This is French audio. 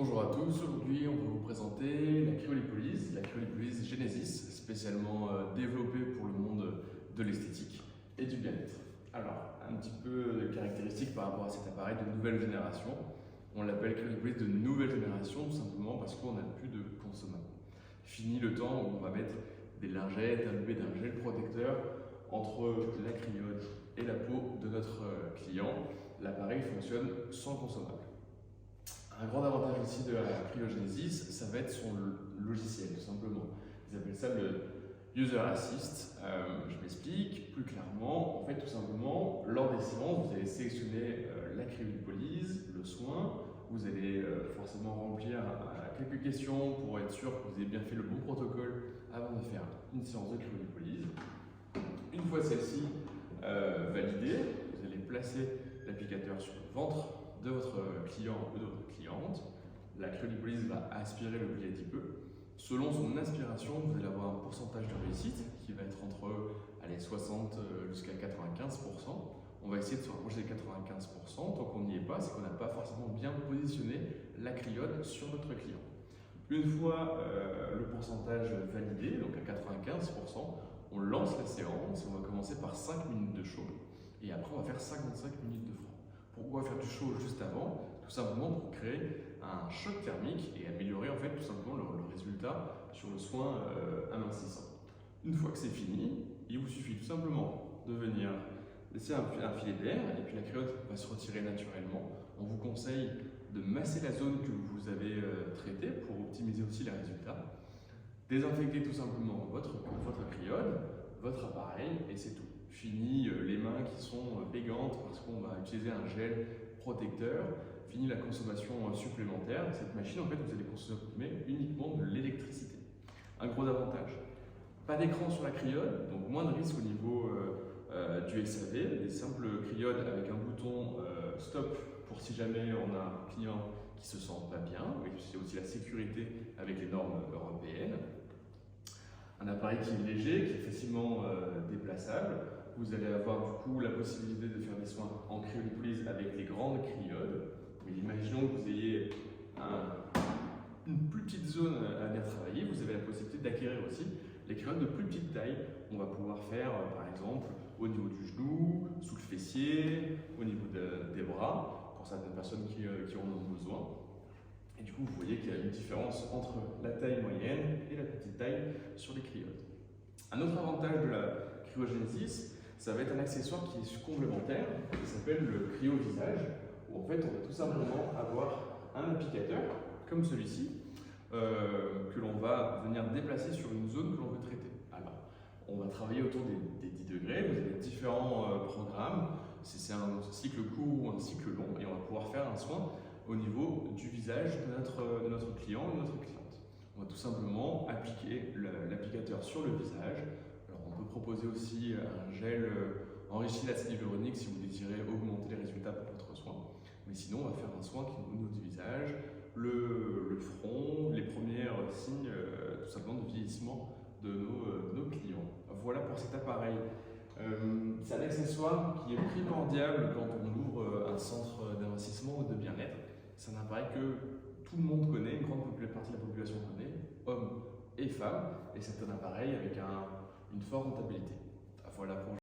Bonjour à tous, aujourd'hui on va vous présenter la cryolipolyse Genesis, spécialement développée pour le monde de l'esthétique et du bien-être. Alors, un petit peu de caractéristiques par rapport à cet appareil de nouvelle génération. On l'appelle cryolipolyse de nouvelle génération tout simplement parce qu'on n'a plus de consommables. Fini le temps où on va mettre des lingettes, un d'un gel protecteur entre la cryode et la peau de notre client. L'appareil fonctionne sans consommable. Un grand avantage aussi de la cryogenesis, ça va être son logiciel, tout simplement. Ils appellent ça le User Assist. Je m'explique plus clairement. En fait, tout simplement, lors des séances, vous allez sélectionner la cryolipolyse, le soin. Vous allez forcément remplir quelques questions pour être sûr que vous avez bien fait le bon protocole avant de faire une séance de cryolipolyse. Une fois celle-ci validée, vous allez placer l'applicateur sur le ventre de votre client ou de votre cliente. La cryolipolyse va aspirer le pli adipeux. Selon son aspiration, vous allez avoir un pourcentage de réussite qui va être entre 60 jusqu'à 95%. On va essayer de se rapprocher des 95%. Tant qu'on n'y est pas, c'est qu'on n'a pas forcément bien positionné la cryode sur notre client. Une fois le pourcentage validé, donc à 95%, on lance la séance. On va commencer par 5 minutes de chaud et après on va faire 55 minutes de froid. Pourquoi faire du chaud juste avant? Tout simplement pour créer un choc thermique et améliorer en fait tout simplement le résultat sur le soin amincissant. Une fois que c'est fini, il vous suffit tout simplement de venir laisser un filet d'air et puis la cryode va se retirer naturellement. On vous conseille de masser la zone que vous avez traitée pour optimiser aussi les résultats. Désinfecter tout simplement votre cryode, votre appareil et c'est tout. Fini les mains qui sont pégantes parce qu'on va utiliser un gel protecteur. Fini la consommation supplémentaire. Cette machine, en fait, vous allez consommer uniquement de l'électricité. Un gros avantage. Pas d'écran sur la cryode, donc moins de risque au niveau du SAV. Des simples cryodes avec un bouton stop pour si jamais on a un client qui se sent pas bien. C'est aussi la sécurité avec les normes européennes. Un appareil qui est léger, qui est facilement déplaçable. Vous allez avoir du coup la possibilité de faire des soins en cryolipolyse avec les grandes cryodes. Imaginons que vous ayez une plus petite zone à venir travailler, vous avez la possibilité d'acquérir aussi les cryodes de plus petite taille. On va pouvoir faire par exemple au niveau du genou, sous le fessier, au niveau des bras, pour certaines personnes qui en ont besoin. Et du coup, vous voyez qu'il y a une différence entre la taille moyenne et la petite taille sur les cryodes. Un autre avantage de la cryogenesis, ça va être un accessoire qui est complémentaire, qui s'appelle le cryo-visage, où en fait on va tout simplement avoir un applicateur, comme celui-ci, que l'on va venir déplacer sur une zone que l'on veut traiter. Alors, on va travailler autour des 10 degrés, vous avez différents programmes, c'est un cycle court ou un cycle long, et on va pouvoir faire un soin au niveau du visage de notre client ou de notre cliente. On va tout simplement appliquer l'applicateur sur le visage. Alors on peut proposer aussi un gel enrichi d'acide hyaluronique si vous désirez augmenter les résultats pour votre soin. Mais sinon, on va faire un soin qui est au niveau du visage, le front, les premiers signes tout simplement de vieillissement de nos clients. Voilà pour cet appareil. C'est un accessoire qui est primordial quand on ouvre un centre d'investissement ou de bien-être. C'est un appareil que tout le monde connaît, une grande partie de la population connaît, hommes et femmes, et c'est un appareil avec une forte rentabilité. Voilà pour